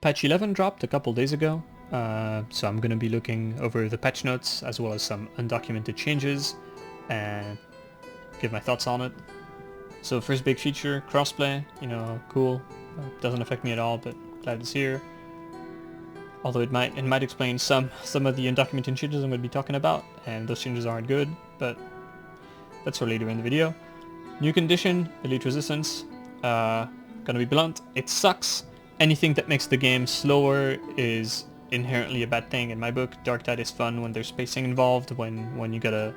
Patch 11 dropped a couple days ago, so I'm going to be looking over the patch notes as well as some undocumented changes and give my thoughts on it. So first big feature, crossplay, cool. Doesn't affect me at all, but glad it's here. Although it might explain some of the undocumented changes I'm going to be talking about, and those changes aren't good, but that's for later in the video. New condition, elite resistance. Gonna be blunt, it sucks. Anything that makes the game slower is inherently a bad thing in my book. DARKTIDE is fun when there's spacing involved, when you gotta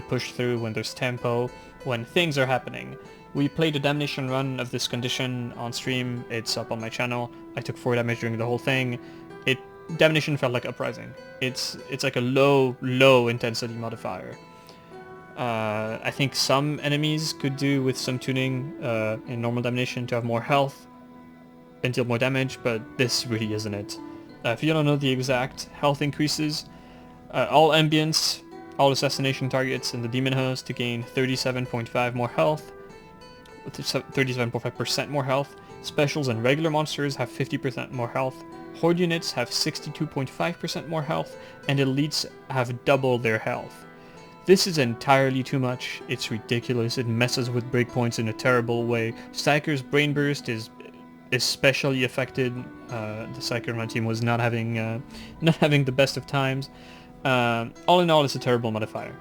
push through, when there's tempo, when things are happening. We played a damnation run of this condition on stream. It's up on my channel. I took 4 damage during the whole thing. Damnation felt like Uprising. It's like a low intensity modifier. I think some enemies could do with some tuning in normal damnation to have more health and deal more damage, but this really isn't it. If you don't know the exact health increases, all ambients, all assassination targets, and the demon host to gain 37.5 more health, 37.5% more health. Specials and regular monsters have 50% more health. Horde units have 62.5% more health, and elites have double their health. This is entirely too much. It's ridiculous. It messes with breakpoints in a terrible way. Psyker's Brain Burst is especially affected. The Psyker on my team was not having the best of times. All in all, it's a terrible modifier.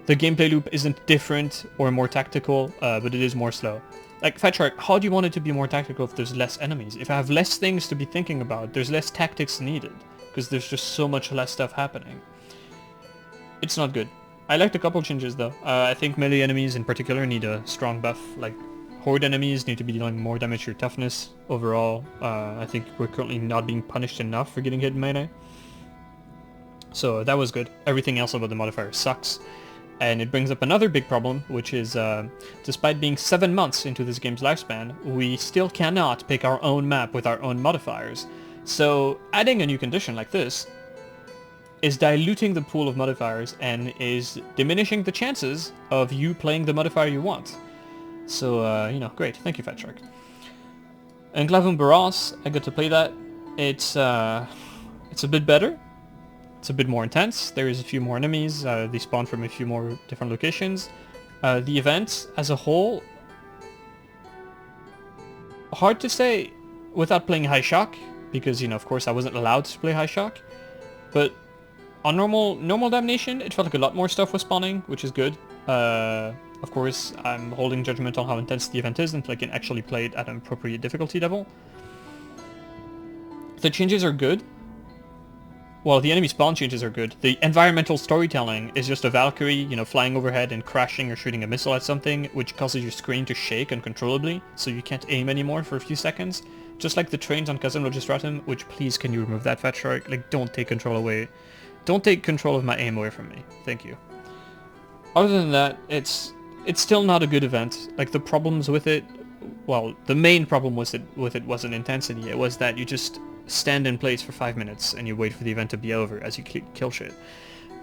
The gameplay loop isn't different or more tactical, but it is more slow. Like, Fat Shark, how do you want it to be more tactical if there's less enemies? If I have less things to be thinking about, there's less tactics needed, because there's just so much less stuff happening. It's not good. I liked a couple changes though. I think melee enemies in particular need a strong buff. Like, horde enemies need to be dealing more damage to your toughness. Overall, I think we're currently not being punished enough for getting hit in melee. So that was good. Everything else about the modifier sucks. And it brings up another big problem, which is, despite being 7 months into this game's lifespan, we still cannot pick our own map with our own modifiers. So adding a new condition like this is diluting the pool of modifiers and is diminishing the chances of you playing the modifier you want. So, great. Thank you, Fat Shark. Enclavum Barras, I got to play that. It's a bit better. It's a bit more intense. There is a few more enemies. They spawn from a few more different locations. The event as a whole, hard to say without playing High Shock, because, of course I wasn't allowed to play High Shock. But on normal damnation, it felt like a lot more stuff was spawning, which is good. Of course, I'm holding judgment on how intense the event is until I can actually play it at an appropriate difficulty level. The changes are good. Well, the enemy spawn changes are good. The environmental storytelling is just a Valkyrie, flying overhead and crashing or shooting a missile at something, which causes your screen to shake uncontrollably, so you can't aim anymore for a few seconds. Just like the trains on Chasm Logistratum, which please can you remove that, Fat Shark? Like, don't take control away. Don't take control of my aim away from me. Thank you. Other than that, it's still not a good event. Like, the problems with it, well, the main problem with it wasn't intensity. It was that you just stand in place for 5 minutes and you wait for the event to be over as you kill shit.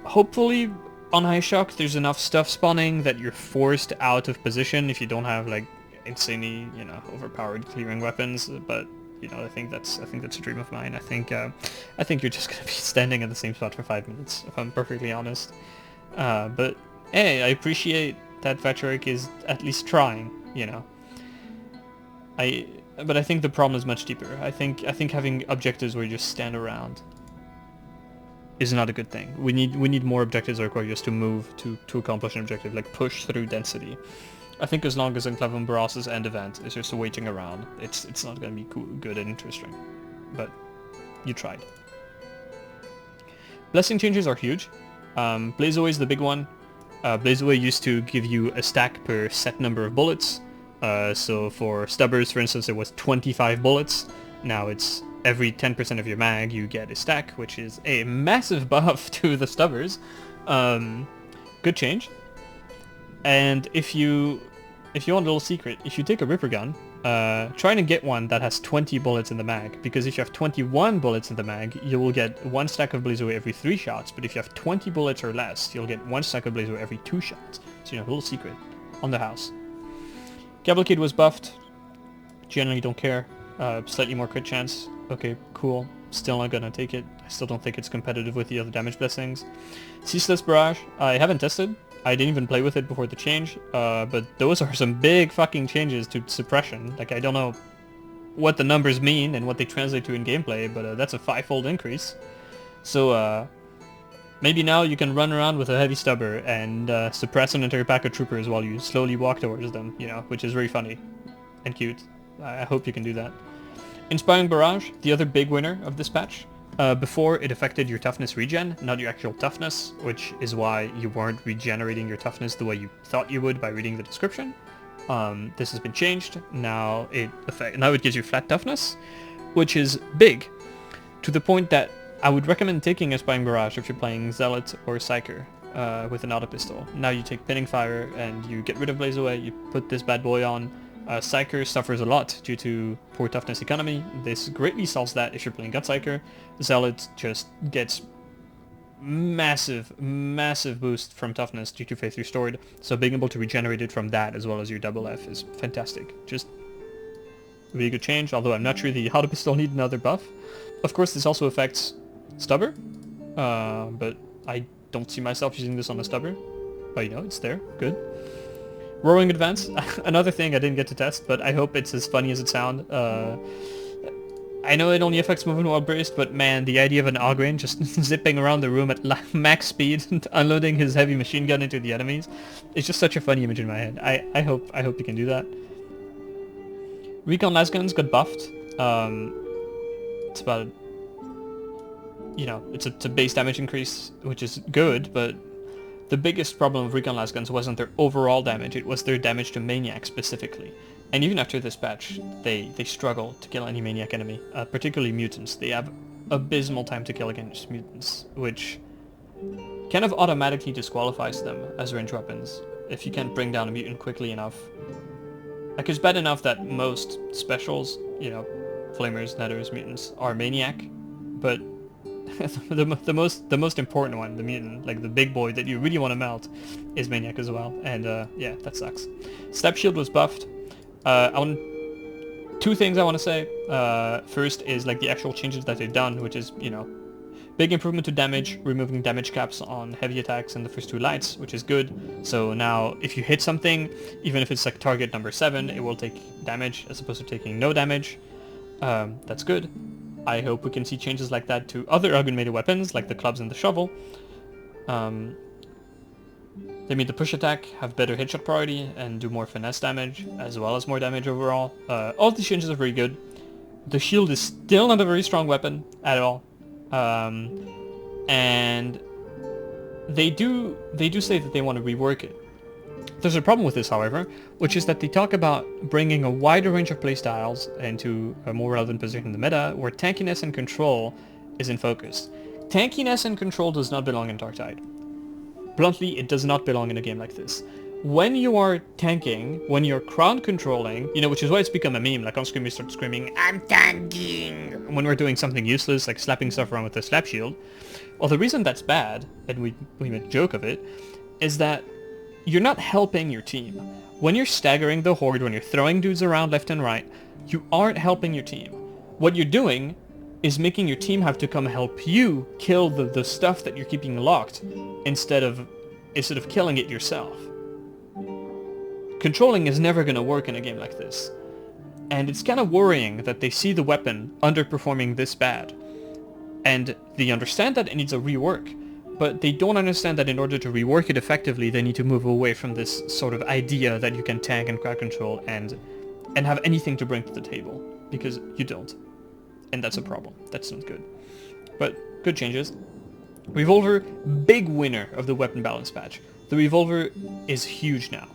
Hopefully on High Shock there's enough stuff spawning that you're forced out of position if you don't have like insanely, overpowered clearing weapons, but I think that's a dream of mine. I think you're just gonna be standing in the same spot for 5 minutes, if I'm perfectly honest. But hey, I appreciate that Fat Shark is at least trying, But I think the problem is much deeper. I think having objectives where you just stand around is not a good thing. We need more objectives that require us to move to accomplish an objective, like push through density. I think as long as Enclavum Barras' end event is just waiting around, it's not going to be good and interesting. But you tried. Blessing changes are huge. Blaze Away is the big one. Blaze Away used to give you a stack per set number of bullets. So for stubbers, for instance, it was 25 bullets. Now it's every 10% of your mag you get a stack, which is a massive buff to the stubbers. Good change. And if you want a little secret, if you take a Ripper gun, try to get one that has 20 bullets in the mag, because if you have 21 bullets in the mag, you will get 1 stack of Blaze Away every 3 shots, but if you have 20 bullets or less, you'll get 1 stack of Blaze Away every 2 shots. So a little secret on the house. Cavalcade was buffed. Generally don't care. Slightly more crit chance. Okay, cool. Still not gonna take it. I still don't think it's competitive with the other damage blessings. Ceaseless Barrage, I haven't tested. I didn't even play with it before the change, but those are some big fucking changes to suppression. Like, I don't know what the numbers mean and what they translate to in gameplay, but that's a 5-fold increase. So, maybe now you can run around with a heavy stubber and suppress an entire pack of troopers while you slowly walk towards them, you know, which is very funny and cute. I hope you can do that. Inspiring Barrage, the other big winner of this patch. Before, it affected your toughness regen, not your actual toughness, which is why you weren't regenerating your toughness the way you thought you would by reading the description. This has been changed. Now it gives you flat toughness, which is big, to the point that I would recommend taking Inspiring Barrage if you're playing Zealot or Psyker with an auto pistol. Now you take Pinning Fire and you get rid of Blaze Away, you put this bad boy on. Psyker suffers a lot due to poor toughness economy. This greatly solves that if you're playing Gut Psyker. Zealot just gets massive boost from toughness due to Faith Restored, so being able to regenerate it from that as well as your double F is fantastic. Just really good change, although I'm not sure the auto pistol need another buff. Of course, this also affects Stubber, but I don't see myself using this on a Stubber. But you know, it's there. Good. Roaring Advance, another thing I didn't get to test, but I hope it's as funny as it sounds. I know it only affects movement while braced, but man, the idea of an Ogren just zipping around the room at max speed and unloading his heavy machine gun into the enemies, it's just such a funny image in my head. I hope you can do that. Recon Lasguns got buffed. It's about, you know, it's a base damage increase, which is good, but the biggest problem with Recon Lasguns wasn't their overall damage, it was their damage to Maniac specifically. And even after this patch, they struggle to kill any Maniac enemy, particularly mutants. They have abysmal time to kill against mutants, which kind of automatically disqualifies them as range weapons if you can't bring down a mutant quickly enough. Like, it's bad enough that most specials, you know, Flamers, Netters, mutants, are Maniac, but the most important one, the mutant, like the big boy that you really want to melt, is Maniac as well, and yeah, that sucks. Step Shield was buffed. Two things I want to say. First is like the actual changes that they've done, which is, you know, big improvement to damage, removing damage caps on heavy attacks in the first two lights, which is good. So now if you hit something, even if it's like target number 7, it will take damage as opposed to taking no damage. That's good. I hope we can see changes like that to other augmented weapons, like the clubs and the shovel. They made the push attack have better headshot priority and do more finesse damage, as well as more damage overall. All these changes are very good. The shield is still not a very strong weapon at all. And they do say that they want to rework it. There's a problem with this, however, which is that they talk about bringing a wider range of playstyles into a more relevant position in the meta, where tankiness and control is in focus. Tankiness and control does not belong in Darktide. Bluntly, it does not belong in a game like this. When you are tanking, when you're crown controlling, you know, which is why it's become a meme, like on screen we start screaming, "I'm tanking!" when we're doing something useless, like slapping stuff around with a slap shield. Well, the reason that's bad, and we made a joke of it, is that you're not helping your team. When you're staggering the horde, when you're throwing dudes around left and right, you aren't helping your team. What you're doing is making your team have to come help you kill the stuff that you're keeping locked, instead of killing it yourself. Controlling is never going to work in a game like this. And it's kind of worrying that they see the weapon underperforming this bad. And they understand that it needs a rework, but they don't understand that in order to rework it effectively, they need to move away from this sort of idea that you can tank and crowd control and have anything to bring to the table, because you don't. And that's a problem. That's not good. But good changes. Revolver, big winner of the weapon balance patch. The Revolver is huge now.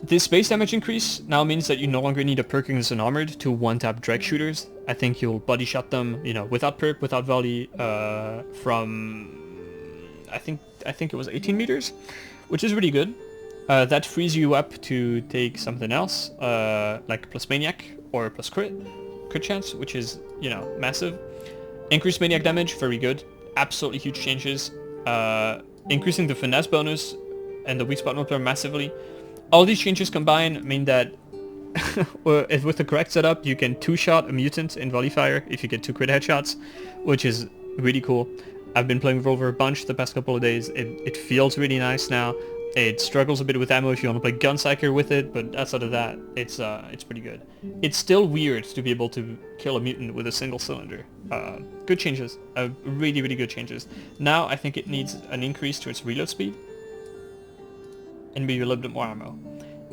This base damage increase now means that you no longer need a perking as an armored to one-tap drag shooters. I think you'll body shot them, you know, without perk, without volley, from I think it was 18 meters, which is really good. That frees you up to take something else, like plus Maniac or plus crit chance, which is, you know, massive. Increased Maniac damage, very good. Absolutely huge changes. Increasing the finesse bonus and the weak spot multiplier massively. All these changes combined mean that with the correct setup, you can two-shot a mutant in volley fire if you get 2 crit headshots, which is really cool. I've been playing Revolver a bunch the past couple of days. It feels really nice now. It struggles a bit with ammo if you want to play Guncyker with it, but outside of that, it's pretty good. It's still weird to be able to kill a mutant with a single cylinder. Good changes. Really, really good changes. Now I think it needs an increase to its reload speed and maybe a little bit more ammo.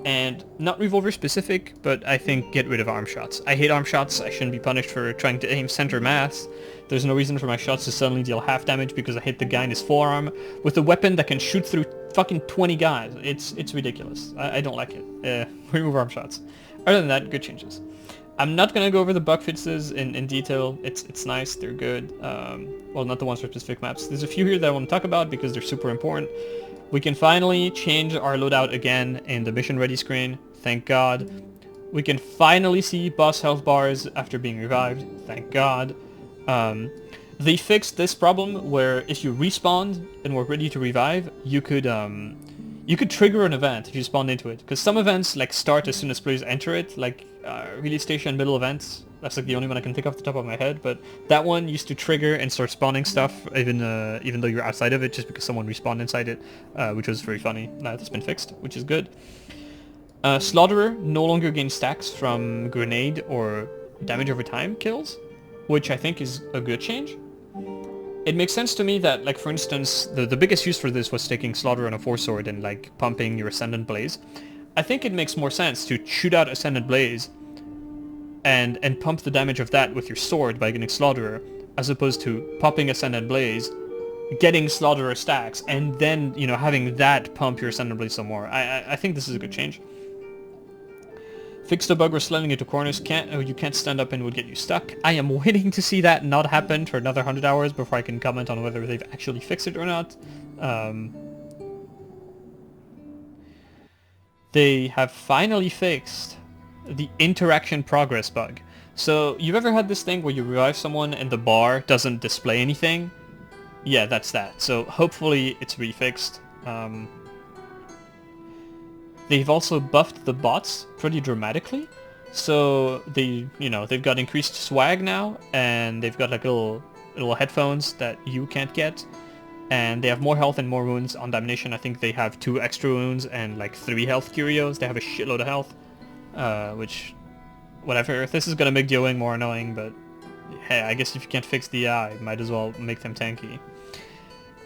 And not Revolver specific, but I think get rid of arm shots. I hate arm shots. I shouldn't be punished for trying to aim center mass. There's no reason for my shots to suddenly deal half damage because I hit the guy in his forearm with a weapon that can shoot through fucking 20 guys. It's ridiculous. I don't like it. Remove arm shots. Other than that, good changes. I'm not gonna go over the bug fixes in detail. It's nice. They're good. Well, not the ones for specific maps. There's a few here that I want to talk about because they're super important. We can finally change our loadout again in the mission ready screen. Thank God. We can finally see boss health bars after being revived. Thank God. They fixed this problem where if you respawned and were ready to revive, you could trigger an event if you spawned into it. Because some events like start as soon as players enter it, like release station middle events. That's like the only one I can think off the top of my head, but that one used to trigger and start spawning stuff even though you're outside of it, just because someone respawned inside it, which was very funny. Now that's been fixed, which is good. Slaughterer no longer gains stacks from grenade or damage over time kills, which I think is a good change. It makes sense to me that, like, for instance, the biggest use for this was taking Slaughterer on a 4-sword and, like, pumping your Ascendant Blaze. I think it makes more sense to shoot out Ascendant Blaze and pump the damage of that with your sword by getting Slaughterer, as opposed to popping Ascendant Blaze, getting Slaughterer stacks, and then, you know, having that pump your Ascendant Blaze some more. I think this is a good change. Fix the bug where sliding into corners you can't stand up and would get you stuck. I am waiting to see that not happen for another 100 hours before I can comment on whether they've actually fixed it or not. They have finally fixed the interaction progress bug. So you've ever had this thing where you revive someone and the bar doesn't display anything? Yeah, that's that. So hopefully it's refixed. They've also buffed the bots pretty dramatically. So they've got increased swag now, and they've got like little headphones that you can't get. And they have more health and more wounds. On Damnation, I think they have 2 extra wounds and like 3 health curios. They have a shitload of health. Which, whatever. This is gonna make DOing more annoying, but hey, I guess if you can't fix the AI, might as well make them tanky.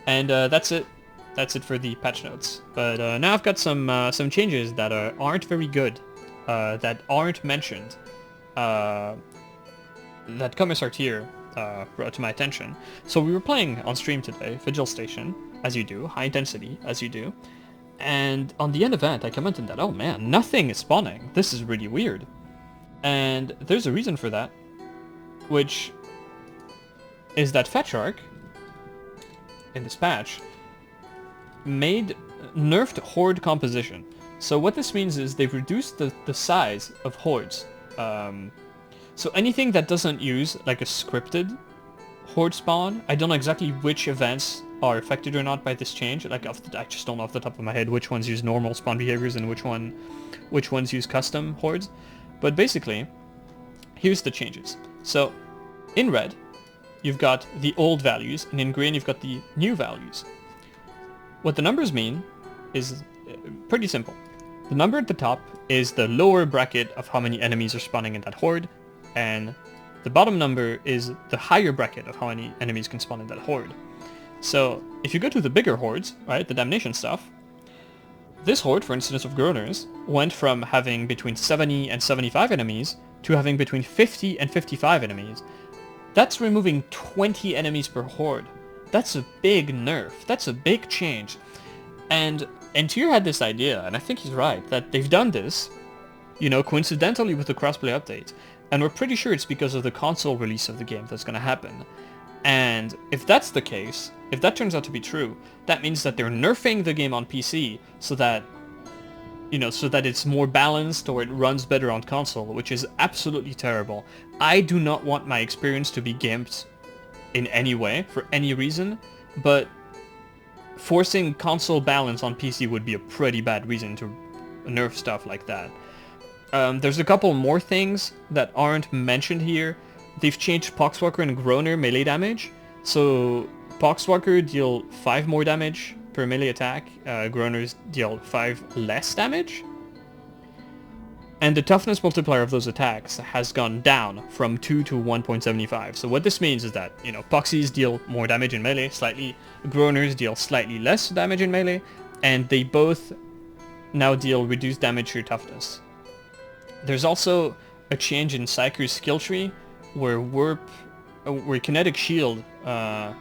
And that's it. That's it for the patch notes. But now I've got some changes that aren't very good, that aren't mentioned, that Commissar Tier brought to my attention. So we were playing on stream today, Vigil Station, as you do, high intensity, as you do. And on the end event, I commented that, oh man, nothing is spawning. This is really weird. And there's a reason for that, which is that Fetchark, in this patch, nerfed Horde composition. So what this means is they've reduced the size of Hordes. So anything that doesn't use like a scripted Horde spawn, I don't know exactly which events are affected or not by this change. Like I just don't know off the top of my head which ones use normal spawn behaviors and which ones use custom Hordes. But basically, here's the changes. So in red, you've got the old values, and in green you've got the new values. What the numbers mean is pretty simple. The number at the top is the lower bracket of how many enemies are spawning in that horde, and the bottom number is the higher bracket of how many enemies can spawn in that horde. So if you go to the bigger hordes, right, the Damnation stuff, this horde, for instance, of Groaners, went from having between 70 and 75 enemies to having between 50 and 55 enemies. That's removing 20 enemies per horde. That's a big nerf. That's a big change. And Tier had this idea, and I think he's right, that they've done this, you know, coincidentally with the crossplay update. And we're pretty sure it's because of the console release of the game that's gonna happen. And if that's the case, if that turns out to be true, that means that they're nerfing the game on PC so that, you know, so that it's more balanced or it runs better on console, which is absolutely terrible. I do not want my experience to be gimped in any way, for any reason, but forcing console balance on PC would be a pretty bad reason to nerf stuff like that. There's a couple more things that aren't mentioned here. They've changed Poxwalker and Groaner melee damage. So Poxwalker deal 5 more damage per melee attack. Groaners deal 5 less damage. And the toughness multiplier of those attacks has gone down from 2 to 1.75. So what this means is that, you know, Poxies deal more damage in melee, slightly. Groaners deal slightly less damage in melee. And they both now deal reduced damage to your toughness. There's also a change in Psyker's skill tree, where Kinetic Shield now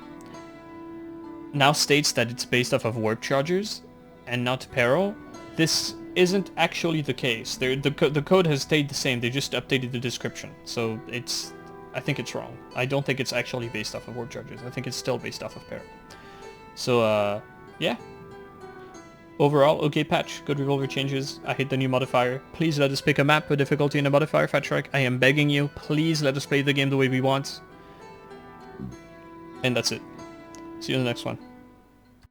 states that it's based off of Warp Chargers and not Peril. This isn't actually the case. The code has stayed the same, they just updated the description. So I think it's wrong. I don't think it's actually based off of Warp Chargers. I think it's still based off of Peril. So, yeah. Overall, okay patch, good revolver changes. I hate the new modifier. Please let us pick a map, a difficulty, and a modifier, Fat Shark. I am begging you. Please let us play the game the way we want. And that's it. See you in the next one.